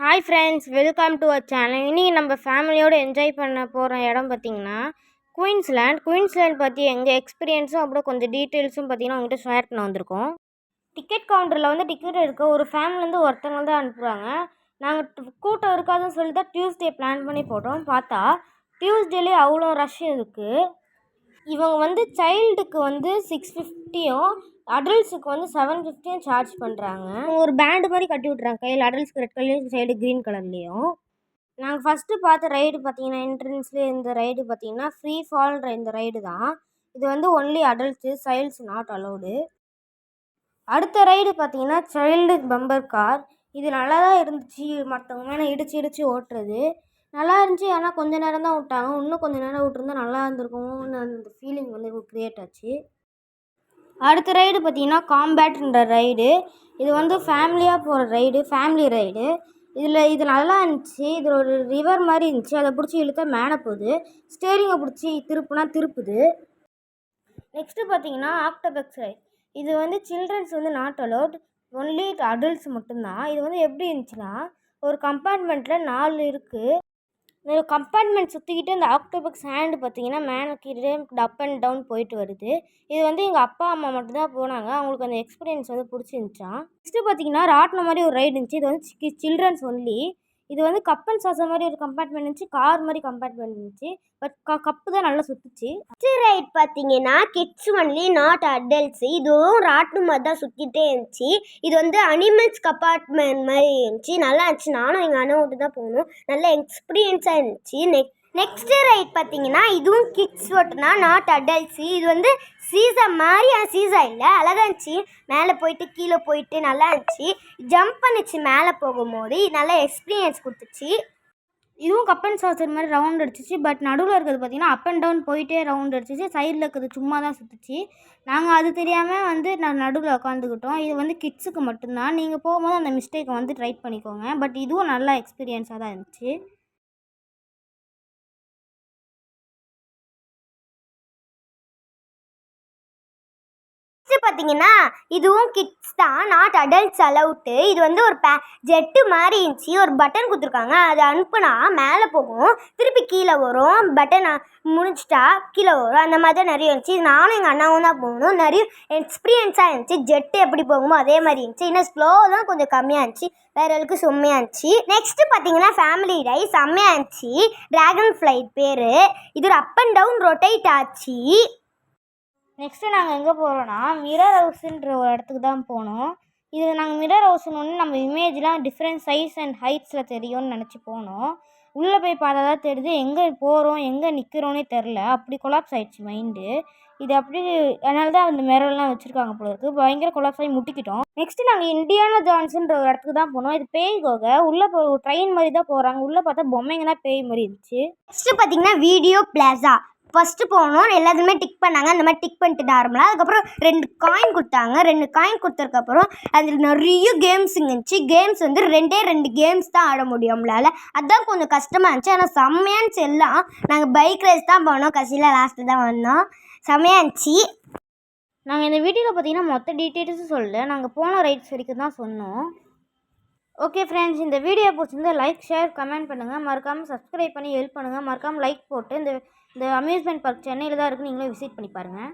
Hi friends, welcome to our channel. இன்றைக்கி நம்ம ஃபேமிலியோடு என்ஜாய் பண்ண போகிற இடம் பார்த்திங்கன்னா குயின்ஸ்லேண்ட் பற்றி எங்கள் எக்ஸ்பீரியன்ஸும் அப்புறம் கொஞ்சம் டீட்டெயில்ஸும் பார்த்திங்கன்னா உங்கள்கிட்ட ஷேர் பண்ண வந்திருக்கோம். டிக்கெட் கவுண்டரில் வந்து டிக்கெட் எடுக்க ஒரு ஃபேமிலிலேருந்து ஒருத்தவங்க தான் அனுப்புகிறாங்க. நாங்கள் கூட்டம் இருக்காதுன்னு சொல்லி தான் டியூஸ்டே பிளான் பண்ணி போட்டோம். பார்த்தா டியூஸ்டேலேயே அவ்வளோ ரஷ் இருக்குது. இவங்க வந்து சைல்டுக்கு வந்து 650யும் அடல்ட்ஸுக்கு வந்து 750யும் சார்ஜ் பண்ணுறாங்க. ஒரு பேண்டு மாதிரி கட்டி விட்றாங்க கையில். அடல்ட்ஸ்க்கு ரெட் கலர்லேயும் சைடு க்ரீன் கலர்லேயும். நாங்கள் ஃபஸ்ட்டு பார்த்த ரைடு பார்த்திங்கன்னா என்ட்ரன்ஸ்லேயே இந்த ரைடு பார்த்திங்கன்னா ஃப்ரீ ஃபால்ன்ற இந்த ரைடு தான். இது வந்து only adults, child's not allowed. அடுத்த ரைடு பார்த்திங்கன்னா சைல்டு பம்பர் கார். இது நல்லா தான் இருந்துச்சு. மற்றவங்க மேலே இடிச்சு ஓட்டுறது நல்லா இருந்துச்சு. ஆனால் கொஞ்சம் நேரம் தான் விட்டாங்க. இன்னும் கொஞ்சம் நேரம் விட்டுருந்தா நல்லா இருந்திருக்கும்னு அந்த ஃபீலிங் வந்து க்ரியேட் ஆச்சு. அடுத்த ரைடு பார்த்திங்கன்னா காம்பேட்ன்ற ரைடு. இது வந்து ஃபேமிலியாக போகிற ரைடு, ஃபேமிலி ரைடு. இது நல்லா இருந்துச்சு. இதில் ஒரு ரிவர் மாதிரி இருந்துச்சு. அதை பிடிச்சி இழுத்தா மேலே போகுது. ஸ்டேரிங்கை பிடிச்சி திருப்புனா திருப்புது. நெக்ஸ்ட்டு பார்த்திங்கன்னா ஆக்டோபஸ் ரைடு. இது வந்து சில்ட்ரன்ஸ் வந்து நாட் அலோட், ஒன்லி அடல்ட்ஸ் மட்டும்தான். இது வந்து எப்படி இருந்துச்சுன்னா, ஒரு கம்பார்ட்மெண்ட்டில் 4 இருக்குது. இந்த கம்பார்ட்மெண்ட் சுற்றிக்கிட்டு இந்த ஆக்டோபஸ் ஹேண்டு பார்த்திங்கன்னா மேலே கீழே அப் அண்ட் டவுன் போயிட்டு வருது. இது வந்து எங்கள் அப்பா அம்மா மட்டும்தான் போனாங்க. அவங்களுக்கு அந்த எக்ஸ்பீரியன்ஸ் வந்து பிடிச்சிருந்துச்சான். நெக்ஸ்ட்டு பார்த்திங்கன்னா ராட்டினம் மாதிரி ஒரு ரைடு இருந்துச்சு. இது வந்து சில்ட்ரன்ஸ் ஒன்லி. இது வந்து கப் அண்ட் சாசர் மாதிரி ஒரு கம்பார்ட்மெண்ட் இருந்துச்சு. கார் மாதிரி கம்பார்ட்மெண்ட் இருந்துச்சு. பட் கப்பு தான் நல்லா சுற்றுச்சு. நெக்ஸ்ட் ரைட் பார்த்தீங்கன்னா கிட்ஸ் ஒன்லி நாட் அடல்ட்ஸ். இதுவும் ராட்டினம் மாதிரி தான் சுற்றிட்டே இருந்துச்சு. இது வந்து அனிமல்ஸ் கம்பார்ட்மெண்ட் மாதிரி இருந்துச்சு. நல்லா இருந்துச்சு. நானும் எங்கள் அண்ணன் தான் போகணும். நல்ல எக்ஸ்பீரியன்ஸாக இருந்துச்சு. நெக்ஸ்ட் ரைட் பார்த்தீங்கன்னா இதுவும் கிட்ஸ் ஓட்டுனா நாட் அடல்ட்ஸு. இது வந்து சீசா மாதிரி, சீசா இல்லை, அழகாக இருந்துச்சு. மேலே போயிட்டு கீழே போயிட்டு நல்லா இருந்துச்சு. ஜம்ப் பண்ணிச்சு மேலே போகும்போது. நல்ல எக்ஸ்பீரியன்ஸ் கொடுத்துச்சு. இதுவும் கப் அண்ட் சாசர் மாதிரி ரவுண்ட் அடிச்சிச்சு. பட் நடுவில் இருக்கிறது பார்த்திங்கன்னா அப் அண்ட் டவுன் போயிட்டே ரவுண்ட் அடிச்சிச்சு. சைடில் இருக்கிறது சும்மா தான் சுற்றுச்சு. நாங்கள் அது தெரியாமல் வந்து நடுவில் உட்காந்துக்கிட்டோம். இது வந்து கிட்ஸுக்கு மட்டும்தான். நீங்கள் போகும்போது அந்த மிஸ்டேக்கை வந்து ட்ரை பண்ணிக்கோங்க. பட் இதுவும் நல்லா எக்ஸ்பீரியன்ஸாக தான் இருந்துச்சு. பார்த்தீங்கன்னா இதுவும் கிட்ஸ் தான், நாட் அடல்ட்ஸ் அலவுட்டு. இது வந்து ஒரு ஜெட்டு மாதிரி இருந்துச்சு. ஒரு பட்டன் கொடுத்துருக்காங்க. அதை அனுப்புனா மேலே போகும், திருப்பி கீழே வரும். பட்டன் முடிச்சிட்டா கீழே வரும். அந்த மாதிரி தான் நிறைய இருந்துச்சு. நானும் எங்கள் அண்ணாவும் தான் போகணும். நிறைய எக்ஸ்பீரியன்ஸாக இருந்துச்சு. ஜெட்டு எப்படி போகுமோ அதே மாதிரி இருந்துச்சு. இன்னும் ஸ்லோ தான் கொஞ்சம் கம்மியாக இருந்துச்சு. வேற அளவுக்கு செம்மையாக இருந்துச்சு. நெக்ஸ்ட்டு பார்த்தீங்கன்னா ஃபேமிலி ரைட் செம்மையாக இருந்துச்சு. ட்ராகன் ஃப்ளைட் பேர். இது ஒரு அப் அண்ட் டவுன் ரொட்டேட் ஆச்சு. நெக்ஸ்ட்டு நாங்கள் எங்கே போகிறோன்னா மிரர் ஹவுஸுன்ற ஒரு இடத்துக்கு தான் போனோம். இது நாங்கள் மிரர் ஹவுஸ்னு ஒன்று நம்ம இமேஜ்லாம் டிஃப்ரெண்ட் சைஸ் அண்ட் ஹைட்ஸில் தெரியும்னு நினச்சி போனோம். உள்ளே போய் பார்த்தா தான் தெரியுது எங்கே போகிறோம் எங்கே நிற்கிறோன்னே தெரில. அப்படி கொலாப்ஸ் ஆகிடுச்சு மைண்டு. இது அப்படி அதனால தான் அந்த மிரர்லாம் வச்சுருக்காங்க போல இருக்குது. பயங்கர கொலாப்ஸ் ஆகி முட்டிக்கிட்டோம். நெக்ஸ்ட்டு நாங்கள் இண்டியானா ஜான்ஸ்ன்ற ஒரு இடத்துக்கு தான் போனோம். இது பேய் கோகை. உள்ளே ஒரு ட்ரெயின் மாதிரி தான் போகிறாங்க. உள்ளே பார்த்தா பொம்மைங்க தான் பேய் மாதிரி இருந்துச்சு. நெக்ஸ்ட்டு பார்த்தீங்கன்னா வீடியோ பிளாசா. ஃபஸ்ட்டு போனோம். எல்லாத்துமே டிக் பண்ணாங்க. அந்த மாதிரி டிக் பண்ணிட்டு நார்மலாக. அதுக்கப்புறம் 2 காயின் கொடுத்தாங்க. 2 காயின் கொடுத்ததுக்கப்புறம் அதில் நிறைய கேம்ஸ் இருந்துச்சு. கேம்ஸ் வந்து 2 கேம்ஸ் தான் ஆட முடியும் நம்மளால். அதுதான் கொஞ்சம் கஷ்டமாக இருந்துச்சு. ஆனால் செம்மையாக இருந்துச்சு. எல்லாம் நாங்கள் பைக் ரேஸ் தான் போனோம். கடைசியில் லாஸ்ட்டு தான் வந்தோம். செம்மையாக இருந்துச்சு. நாங்கள் இந்த வீடியோவில் பார்த்தீங்கன்னா மொத்த டீட்டெயில்ஸும் சொல்லலை. நாங்கள் போன ரைட்ஸ் வரைக்கும் தான் சொன்னோம். ஓகே ஃப்ரெண்ட்ஸ், இந்த வீடியோ பிடிச்சிருந்தா லைக், ஷேர், கமெண்ட் பண்ணுங்கள். மறக்காமல் சப்ஸ்கிரைப் பண்ணி ஹெல்ப் பண்ணுங்கள். மறக்காமல் லைக் போட்டு இந்த அம்யூஸ்மெண்ட் பார்க் சென்னையில் தான் இருக்குது, நீங்களும் விசிட் பண்ணி பாருங்கள்.